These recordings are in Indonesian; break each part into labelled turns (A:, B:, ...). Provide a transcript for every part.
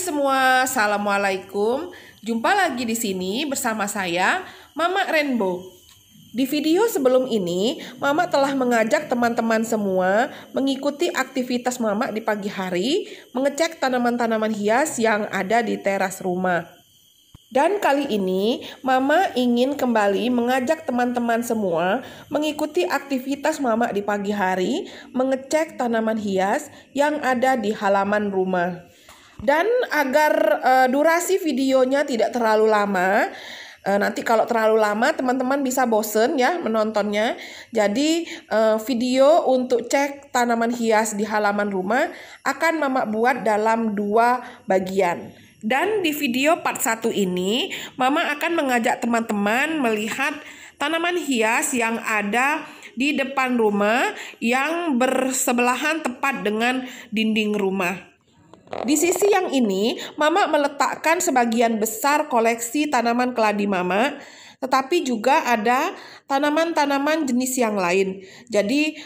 A: semua, assalamualaikum. Jumpa lagi di sini bersama saya, Mama Rainbow. Di video sebelum ini, Mama telah mengajak teman-teman semua mengikuti aktivitas Mama di pagi hari, mengecek tanaman-tanaman hias yang ada di teras rumah. Dan kali ini, Mama ingin kembali mengajak teman-teman semua mengikuti aktivitas Mama di pagi hari, mengecek tanaman hias yang ada di halaman rumah. Dan agar durasi videonya tidak terlalu lama, nanti kalau terlalu lama teman-teman bisa bosen ya menontonnya. Jadi video untuk cek tanaman hias di halaman rumah akan Mama buat dalam 2 bagian. Dan di video part 1 ini, Mama akan mengajak teman-teman melihat tanaman hias yang ada di depan rumah yang bersebelahan tepat dengan dinding rumah. Di sisi yang ini, Mama meletakkan sebagian besar koleksi tanaman keladi Mama, tetapi juga ada tanaman-tanaman jenis yang lain. Jadi,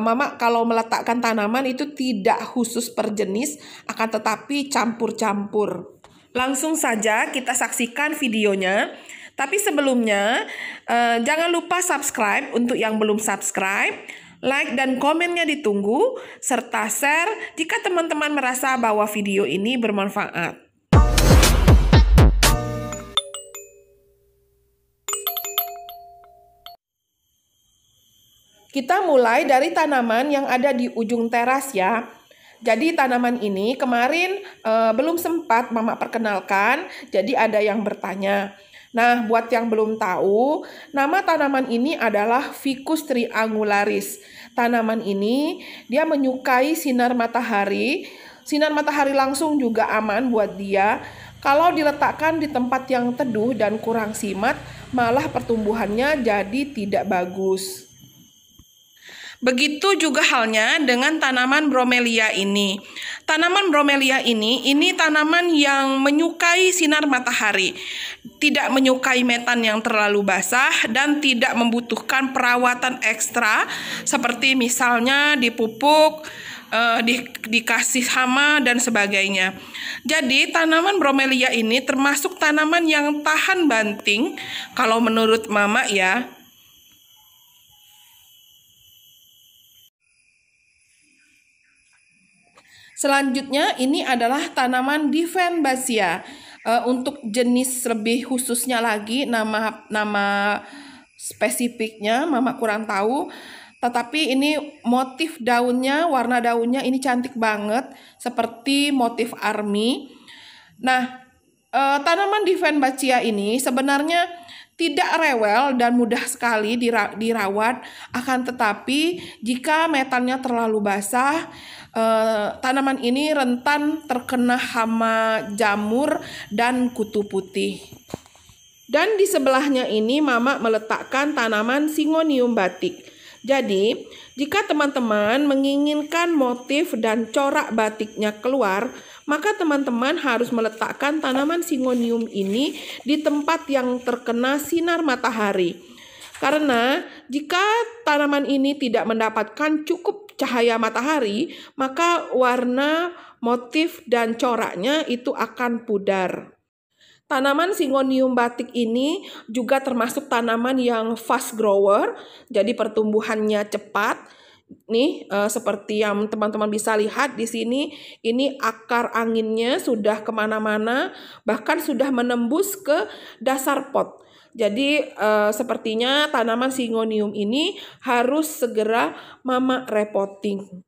A: Mama kalau meletakkan tanaman itu tidak khusus per jenis, akan tetapi campur-campur. Langsung saja kita saksikan videonya. Tapi sebelumnya, jangan lupa subscribe untuk yang belum subscribe. Like dan komennya ditunggu, serta share jika teman-teman merasa bahwa video ini bermanfaat. Kita mulai dari tanaman yang ada di ujung teras ya. Jadi tanaman ini kemarin belum sempat Mama perkenalkan, jadi ada yang bertanya. Nah, buat yang belum tahu, nama tanaman ini adalah Ficus triangularis. Tanaman ini dia menyukai sinar matahari. Sinar matahari langsung juga aman buat dia. Kalau diletakkan di tempat yang teduh dan kurang simat, malah pertumbuhannya jadi tidak bagus. Begitu juga halnya dengan tanaman bromelia ini. Tanaman bromelia ini tanaman yang menyukai sinar matahari, tidak menyukai metan yang terlalu basah dan tidak membutuhkan perawatan ekstra seperti misalnya dipupuk, dikasih hama dan sebagainya. Jadi tanaman bromelia ini termasuk tanaman yang tahan banting kalau menurut Mama ya. Selanjutnya ini adalah tanaman Dieffenbachia. Untuk jenis lebih khususnya lagi nama spesifiknya Mama kurang tahu. Tetapi ini motif daunnya, warna daunnya ini cantik banget seperti motif army. Nah, tanaman Dieffenbachia ini sebenarnya tidak rewel dan mudah sekali dirawat, akan tetapi jika metannya terlalu basah, tanaman ini rentan terkena hama jamur dan kutu putih. Dan di sebelahnya ini Mama meletakkan tanaman Syngonium batik. Jadi, jika teman-teman menginginkan motif dan corak batiknya keluar, maka teman-teman harus meletakkan tanaman Syngonium ini di tempat yang terkena sinar matahari. Karena jika tanaman ini tidak mendapatkan cukup cahaya matahari, maka warna, motif, dan coraknya itu akan pudar. Tanaman Syngonium batik ini juga termasuk tanaman yang fast grower, jadi pertumbuhannya cepat. Nih, seperti yang teman-teman bisa lihat di sini, ini akar anginnya sudah kemana-mana, bahkan sudah menembus ke dasar pot. Jadi sepertinya tanaman Syngonium ini harus segera Mama repotting.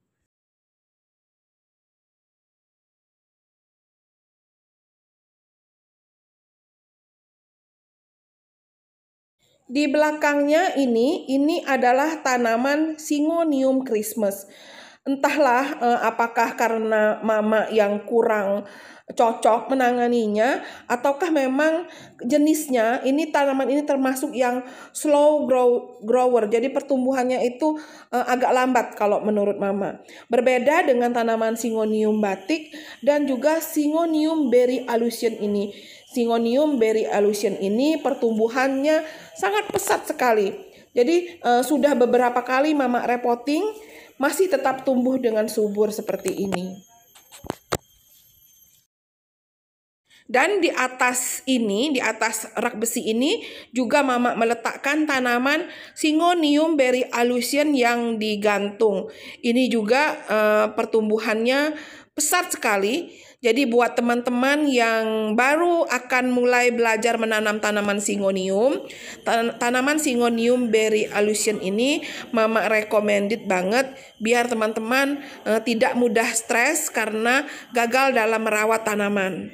A: Di belakangnya ini adalah tanaman Syngonium Christmas. Entahlah apakah karena Mama yang kurang cocok menanganinya, ataukah memang jenisnya tanaman ini termasuk yang slow grower. Jadi pertumbuhannya itu agak lambat kalau menurut Mama. Berbeda dengan tanaman Syngonium batik dan juga Syngonium berry allusion ini. Syngonium berry allusion ini pertumbuhannya sangat pesat sekali. Jadi sudah beberapa kali Mama repotting, masih tetap tumbuh dengan subur seperti ini. Dan di atas ini, di atas rak besi ini juga Mama meletakkan tanaman Syngonium berryallusion yang digantung. Ini juga pertumbuhannya pesat sekali. Jadi buat teman-teman yang baru akan mulai belajar menanam tanaman Syngonium, tanaman Syngonium berryallusion ini Mama recommended banget biar teman-teman tidak mudah stres karena gagal dalam merawat tanaman.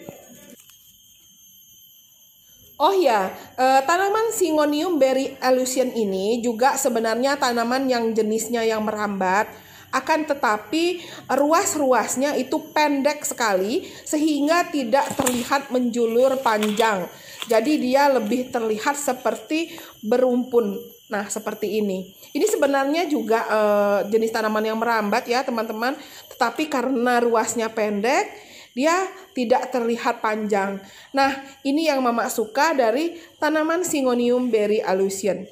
A: Oh ya, tanaman Syngonium berryallusion ini juga sebenarnya tanaman yang jenisnya yang merambat, akan tetapi ruas-ruasnya itu pendek sekali sehingga tidak terlihat menjulur panjang. Jadi dia lebih terlihat seperti berumpun. Nah, seperti ini. Ini sebenarnya juga jenis tanaman yang merambat ya teman-teman, tetapi karena ruasnya pendek, dia tidak terlihat panjang. Nah, ini yang Mama suka dari tanaman Syngonium berryallusion.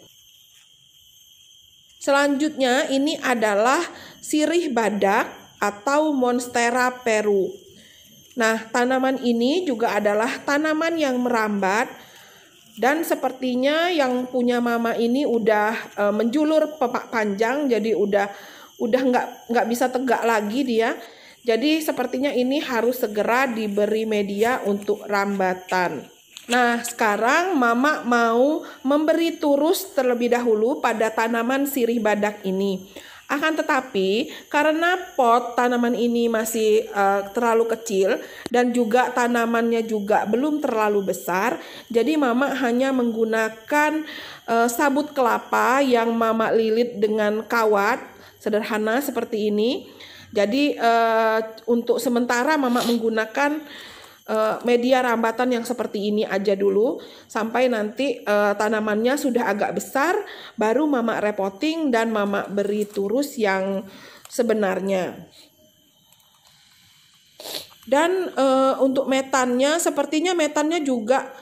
A: Selanjutnya ini adalah sirih badak atau Monstera peru. Nah, tanaman ini juga adalah tanaman yang merambat dan sepertinya yang punya Mama ini udah menjulur pepak panjang, jadi udah nggak bisa tegak lagi dia. Jadi sepertinya ini harus segera diberi media untuk rambatan. Nah, sekarang Mama mau memberi turus terlebih dahulu pada tanaman sirih badak ini. Akan tetapi karena pot tanaman ini masih terlalu kecil dan juga tanamannya juga belum terlalu besar, jadi Mama hanya menggunakan sabut kelapa yang Mama lilit dengan kawat sederhana seperti ini. Jadi untuk sementara Mama menggunakan media rambatan yang seperti ini aja dulu sampai nanti tanamannya sudah agak besar, baru Mama repotting dan Mama beri turus yang sebenarnya. Dan untuk metannya, sepertinya metannya juga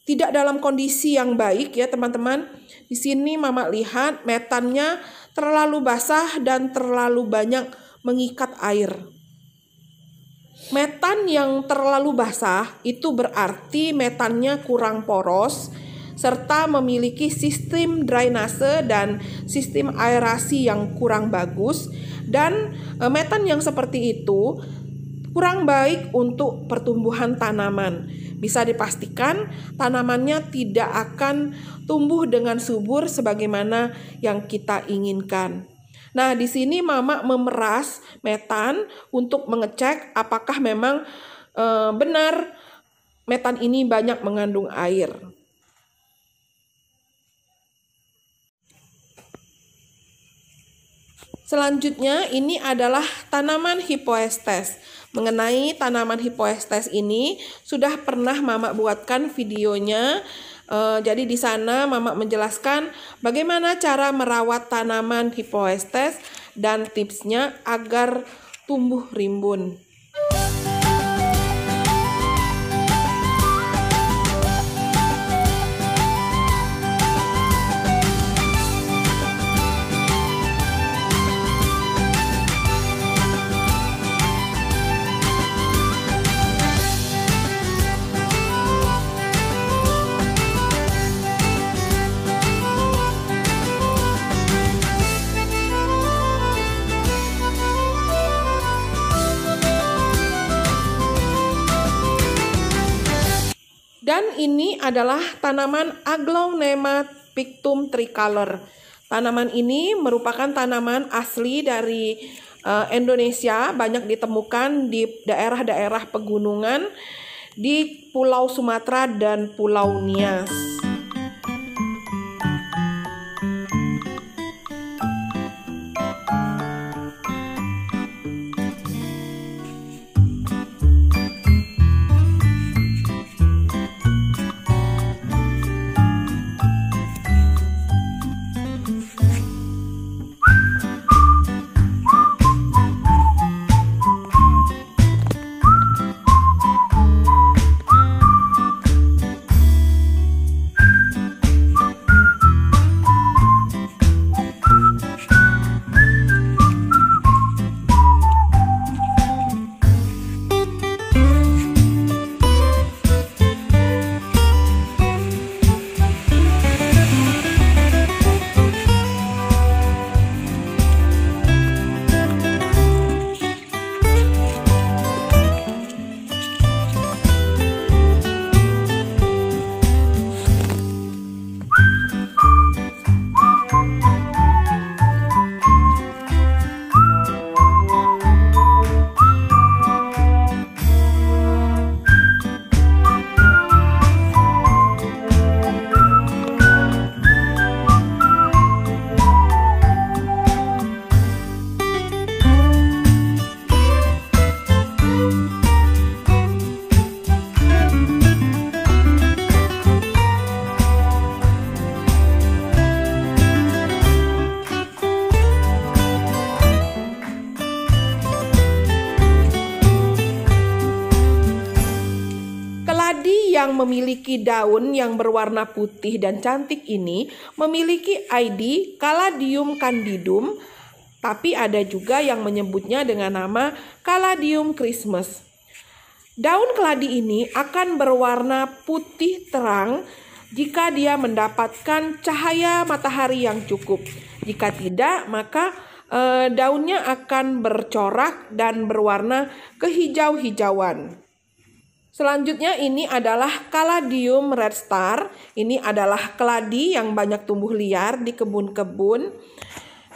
A: tidak dalam kondisi yang baik ya teman-teman. Di sini Mama lihat metannya terlalu basah dan terlalu banyak mengikat air. Metan yang terlalu basah itu berarti metannya kurang poros serta memiliki sistem drainase dan sistem aerasi yang kurang bagus, dan metan yang seperti itu kurang baik untuk pertumbuhan tanaman. Bisa dipastikan tanamannya tidak akan tumbuh dengan subur sebagaimana yang kita inginkan. Nah, di sini Mama memeras metan untuk mengecek apakah memang benar metan ini banyak mengandung air. Selanjutnya ini adalah tanaman Hypoestes. Mengenai tanaman Hypoestes ini sudah pernah Mama buatkan videonya. Jadi di sana Mama menjelaskan bagaimana cara merawat tanaman Hypoestes dan tipsnya agar tumbuh rimbun. Dan ini adalah tanaman Aglaonema pictum tricolor. Tanaman ini merupakan tanaman asli dari Indonesia, banyak ditemukan di daerah-daerah pegunungan di Pulau Sumatera dan Pulau Nias. memiliki daun yang berwarna putih dan cantik ini memiliki ID Caladium candidum, tapi ada juga yang menyebutnya dengan nama Caladium Christmas. Daun keladi ini akan berwarna putih terang jika dia mendapatkan cahaya matahari yang cukup. Jika tidak, maka daunnya akan bercorak dan berwarna kehijau-hijauan. Selanjutnya ini adalah Caladium red star. Ini adalah keladi yang banyak tumbuh liar di kebun-kebun.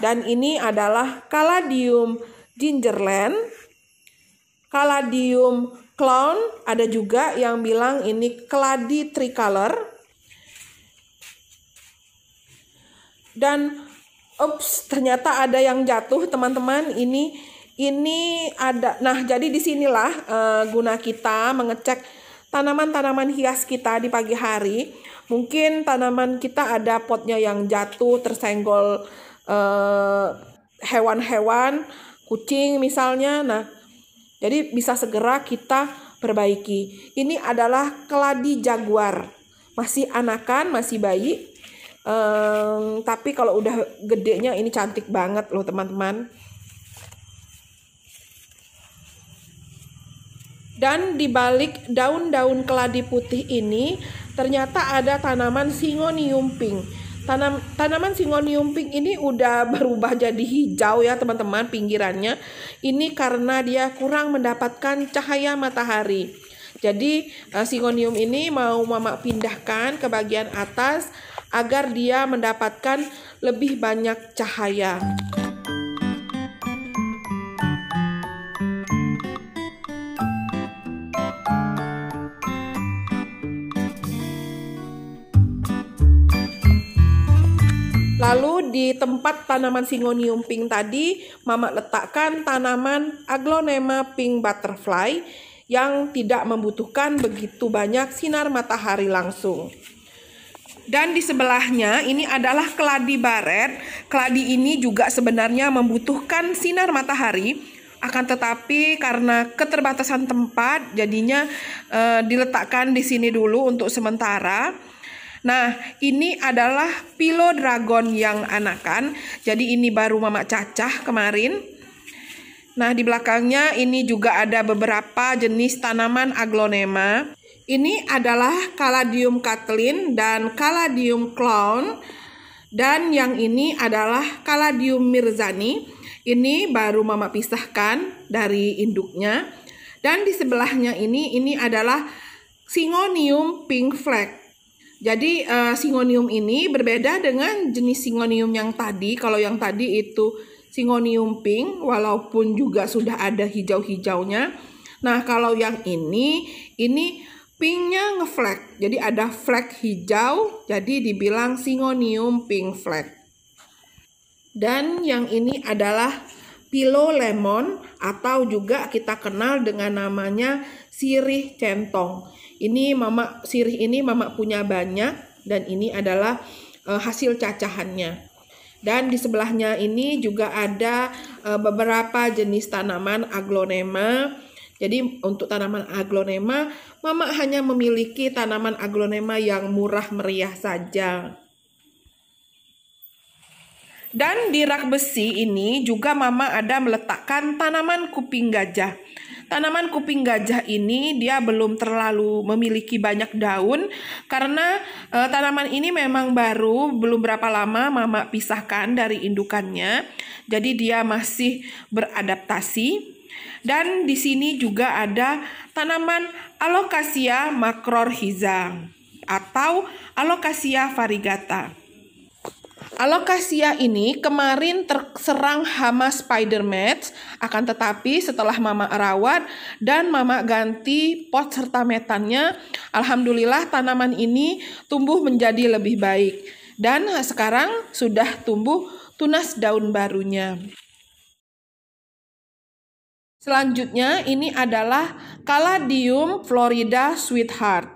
A: Dan ini adalah Caladium gingerland, Caladium clown, ada juga yang bilang ini keladi tricolor. Dan ternyata ada yang jatuh, teman-teman. Ini ada. Nah, jadi disinilah guna kita mengecek tanaman-tanaman hias kita di pagi hari. Mungkin tanaman kita ada potnya yang jatuh, tersenggol hewan-hewan, kucing misalnya. Nah, jadi bisa segera kita perbaiki. Ini adalah keladi jaguar. Masih anakan, masih bayi. Tapi kalau udah gedenya ini cantik banget loh, teman-teman. Dan di balik daun-daun keladi putih ini ternyata ada tanaman Syngonium pink. Tanaman Syngonium pink ini udah berubah jadi hijau ya, teman-teman, pinggirannya. Ini karena dia kurang mendapatkan cahaya matahari. Jadi Syngonium ini mau Mama pindahkan ke bagian atas agar dia mendapatkan lebih banyak cahaya. Lalu di tempat tanaman Syngonium pink tadi, Mama letakkan tanaman Aglonema pink butterfly yang tidak membutuhkan begitu banyak sinar matahari langsung. Dan di sebelahnya ini adalah keladi baret. Keladi ini juga sebenarnya membutuhkan sinar matahari, akan tetapi karena keterbatasan tempat jadinya diletakkan di sini dulu untuk sementara. Nah, ini adalah Philodendron yang anakan. Jadi ini baru Mama cacah kemarin. Nah, di belakangnya ini juga ada beberapa jenis tanaman Aglonema. Ini adalah Caladium Kathleen dan Caladium clown. Dan yang ini adalah Caladium mirzani. Ini baru Mama pisahkan dari induknya. Dan di sebelahnya ini adalah Syngonium pink flag. Jadi Syngonium ini berbeda dengan jenis Syngonium yang tadi. Kalau yang tadi itu Syngonium pink, walaupun juga sudah ada hijau-hijaunya. Nah, kalau yang ini pinknya ngeflag, jadi ada flag hijau, jadi dibilang Syngonium pink flag. Dan yang ini adalah Philodendron atau juga kita kenal dengan namanya sirih centong. Sirih ini Mama punya banyak dan ini adalah hasil cacahannya. Dan di sebelahnya ini juga ada beberapa jenis tanaman Aglonema. Jadi untuk tanaman Aglonema, Mama hanya memiliki tanaman Aglonema yang murah meriah saja. Dan di rak besi ini juga Mama ada meletakkan tanaman kuping gajah. Tanaman kuping gajah ini dia belum terlalu memiliki banyak daun karena tanaman ini memang baru, belum berapa lama Mama pisahkan dari indukannya. Jadi dia masih beradaptasi. Dan di sini juga ada tanaman Alocasia macrorhiza atau Alocasia variegata. Alocasia ini kemarin terserang hama spider mite, akan tetapi setelah Mama rawat dan Mama ganti pot serta metannya, alhamdulillah tanaman ini tumbuh menjadi lebih baik dan sekarang sudah tumbuh tunas daun barunya. Selanjutnya ini adalah Caladium florida sweetheart.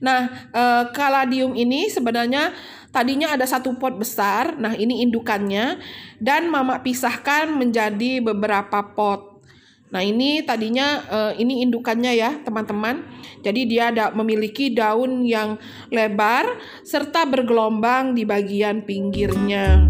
A: Nah, Caladium ini sebenarnya tadinya ada satu pot besar. Nah, ini indukannya dan Mama pisahkan menjadi beberapa pot. Nah, ini tadinya ini indukannya ya, teman-teman. Jadi dia memiliki daun yang lebar serta bergelombang di bagian pinggirnya.